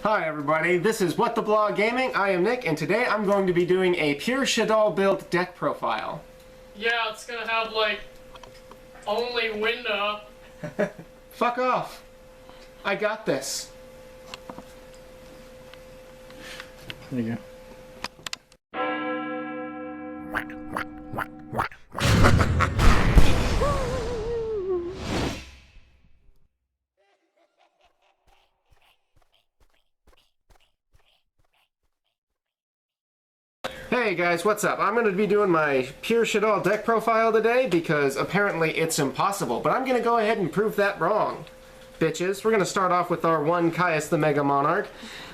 Hi everybody, this is What the Blog Gaming. I am Nick, and today I'm going to be doing a pure Shaddoll build deck profile. Yeah, it's gonna have like only window. Fuck off. I got this. There you go. Hey guys, what's up? I'm going to be doing my pure Shaddoll deck profile today because apparently it's impossible, but I'm going to go ahead and prove that wrong. Bitches, we're going to start off with our one Caius the Mega Monarch.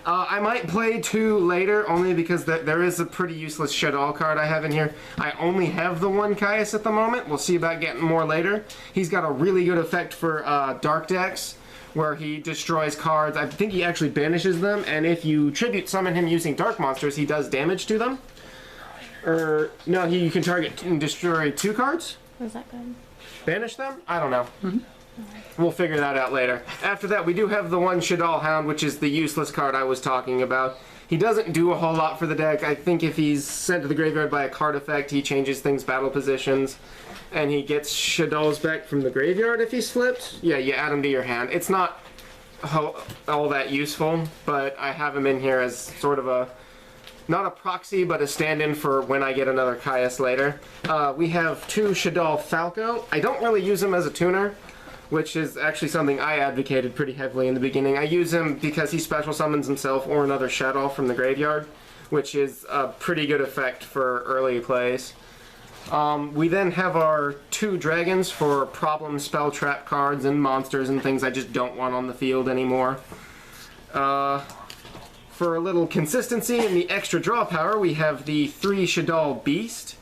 I might play two later only because there is a pretty useless Shaddoll card I have in here. I only have the one Caius at the moment. We'll see about getting more later. He's got a really good effect for dark decks, where he destroys cards. I think he actually banishes them, and if you tribute summon him using dark monsters, he does damage to them. Or, no, you can target and destroy two cards? Was that good? Banish them? I don't know. We'll figure that out later. After that, we do have the one Shaddoll Hound, which is the useless card I was talking about. He doesn't do a whole lot for the deck. I think if he's sent to the graveyard by a card effect, he changes things battle positions, and he gets Shaddolls back from the graveyard if he's flipped. Yeah, you add him to your hand. It's not all that useful, but I have him in here as sort of a, not a proxy, but a stand-in for when I get another Caius later. We have two Shaddoll Falco. I don't really use him as a tuner, which is actually something I advocated pretty heavily in the beginning. I use him because he special summons himself or another Shaddoll from the graveyard, which is a pretty good effect for early plays. We then have our two dragons for problem spell trap cards and monsters and things I just don't want on the field anymore. For a little consistency and the extra draw power, we have the 3 Shaddoll Beast.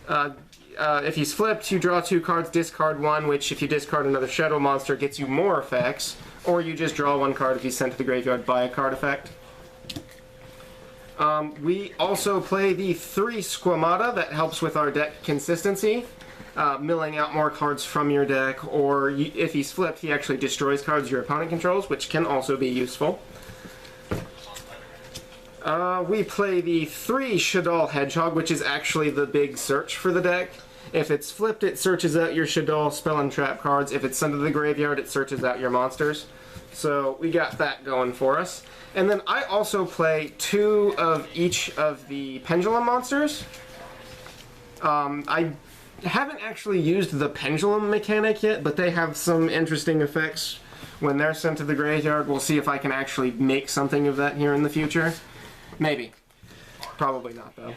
If he's flipped, you draw 2 cards, discard 1, which if you discard another Shaddoll monster gets you more effects, or you just draw 1 card if he's sent to the graveyard by a card effect. We also play the 3 Squamata that helps with our deck consistency. Milling out more cards from your deck, or if he's flipped, he actually destroys cards your opponent controls, which can also be useful. We play the 3 Shaddoll Hedgehog, which is actually the big search for the deck. If it's flipped, it searches out your Shaddoll spell and trap cards. If it's sent to the graveyard, it searches out your monsters. So we got that going for us. And then I also play 2 of each of the Pendulum monsters. I haven't actually used the pendulum mechanic yet, but they have some interesting effects when they're sent to the graveyard. We'll see if I can actually make something of that here in the future. Maybe. Probably not, though.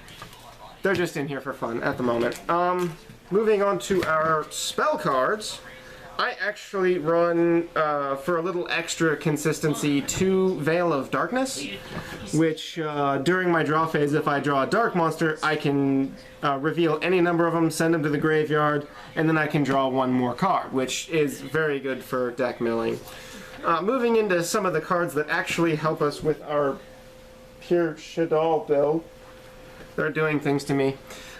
They're just in here for fun at the moment. Moving on to our spell cards, I actually run, for a little extra consistency, 2 Veil of Darkness, which during my draw phase, if I draw a dark monster, I can reveal any number of them, send them to the graveyard, and then I can draw 1 more card, which is very good for deck milling. Moving into some of the cards that actually help us with our pure Shaddoll build. They're doing things to me.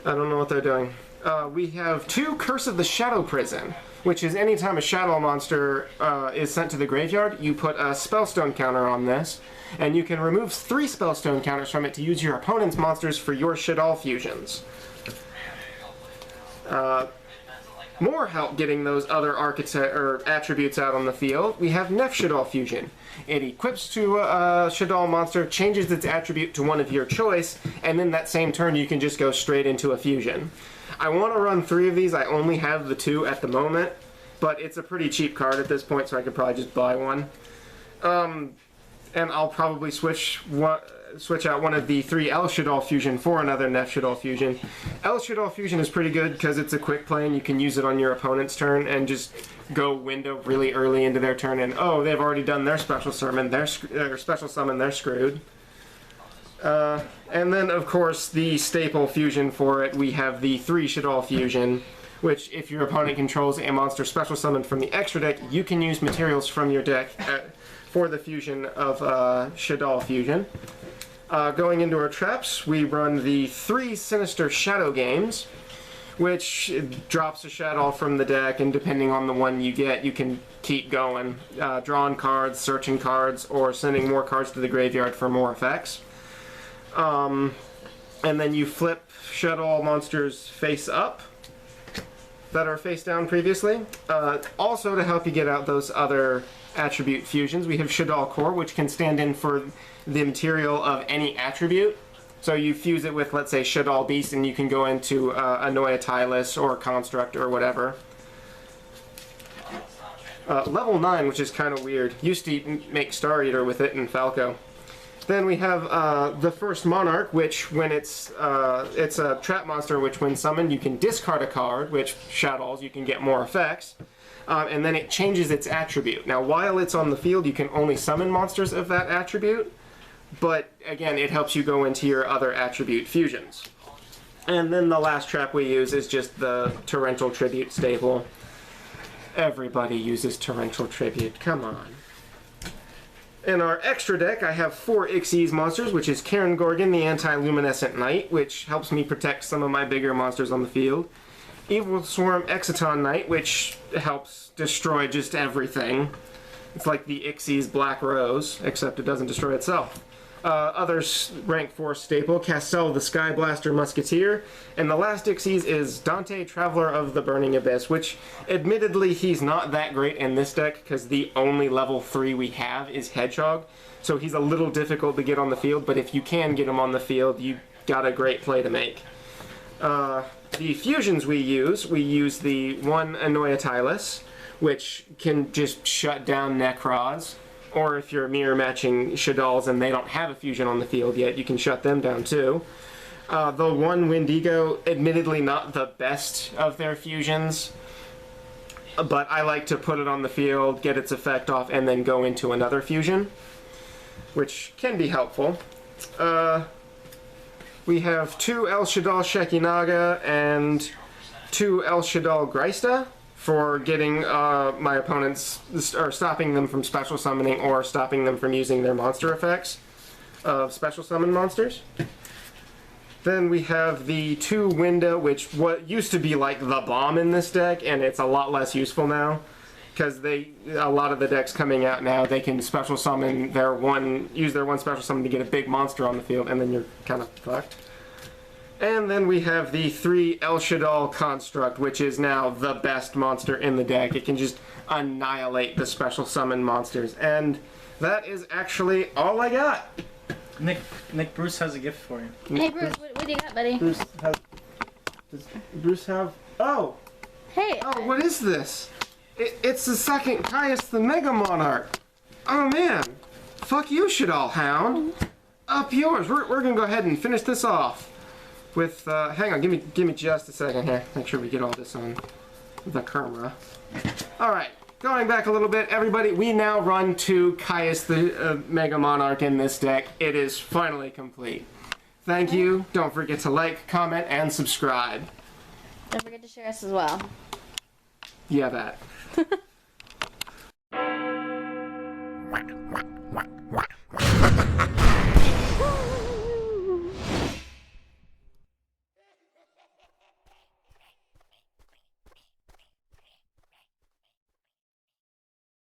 I don't know what they're doing. We have 2 Curse of the Shadow Prison, which is anytime a Shaddoll monster is sent to the graveyard, you put a Spellstone counter on this, and you can remove 3 Spellstone counters from it to use your opponent's monsters for your Shaddoll fusions. More help getting those other attributes out on the field, we have Nef Shaddoll Fusion. It equips to a Shaddoll monster, changes its attribute to one of your choice, and then that same turn you can just go straight into a fusion. I want to run 3 of these. I only have the 2 at the moment, but it's a pretty cheap card at this point, so I could probably just buy one. And I'll probably switch out one of the 3 El Shaddoll Fusion for another Nef Shaddoll Fusion. El Shaddoll Fusion is pretty good because it's a quick play and you can use it on your opponent's turn and just go window really early into their turn and, oh, they've already done their special summon, they're screwed. And then, of course, the staple fusion for it, we have the 3 Shaddoll Fusion, which if your opponent controls a monster special summoned from the extra deck, you can use materials from your deck for the fusion of Shaddoll Fusion. Going into our traps, we run the 3 Sinister Shadow Games, which drops a Shaddoll from the deck, and depending on the one you get, you can keep going. Drawing cards, searching cards, or sending more cards to the graveyard for more effects. And then you flip Shaddoll monsters face up that are face down previously. Also, to help you get out those other attribute fusions, we have Shaddoll Core, which can stand in for the material of any attribute. So you fuse it with, let's say, Shaddoll Beast, and you can go into Anoia Tylus or Construct or whatever. Level 9, which is kind of weird. Used to make Star Eater with it in Falco. Then we have the first Monarch, which when it's a trap monster, which when summoned you can discard a card, which Shaddolls, you can get more effects. And then it changes its attribute. Now, while it's on the field, you can only summon monsters of that attribute. But again, it helps you go into your other attribute fusions. And then the last trap we use is just the Torrential Tribute staple. Everybody uses Torrential Tribute, come on. In our extra deck, I have 4 Xyz monsters, which is Karen Gorgon, the Anti-Luminescent Knight, which helps me protect some of my bigger monsters on the field. Evil Swarm Exciton Knight, which helps destroy just everything. It's like the Xyz Black Rose, except it doesn't destroy itself. Other rank 4 staple, Castell the Sky Blaster Musketeer, and the last Xyz is Dante Traveler of the Burning Abyss, which admittedly he's not that great in this deck because the only level 3 we have is Hedgehog, so he's a little difficult to get on the field, but if you can get him on the field, you got a great play to make. The fusions we use the one Anoia Tylus, which can just shut down Necroz. Or if you're mirror matching Shaddolls and they don't have a fusion on the field yet, you can shut them down too. The one Wendigo, admittedly not the best of their fusions, but I like to put it on the field, get its effect off, and then go into another fusion, which can be helpful. We have 2 El Shaddoll Shekinaga and 2 El Shaddoll Greista for getting my opponents, or stopping them from special summoning or stopping them from using their monster effects of special summon monsters. Then we have the 2 Winda, which what used to be like the bomb in this deck, and it's a lot less useful now because a lot of the decks coming out now, they can special summon use their one special summon to get a big monster on the field, and then you're kind of fucked. And then we have the 3 El Shaddoll Construct, which is now the best monster in the deck. It can just annihilate the special summon monsters. And that is actually all I got. Nick, Bruce has a gift for you. Hey Bruce, what do you got, buddy? Does Bruce have... Oh! Hey! Oh, what is this? It's the second Caius the Mega Monarch. Oh man. Fuck you, Shaddoll Hound. Up yours. We're gonna go ahead and finish this off. With, hang on, give me just a second here. Make sure we get all this on the camera. Alright, going back a little bit, everybody, we now run to Caius the Mega Monarch in this deck. It is finally complete. Thank you. Don't forget to like, comment, and subscribe. Don't forget to share us as well. Yeah, that.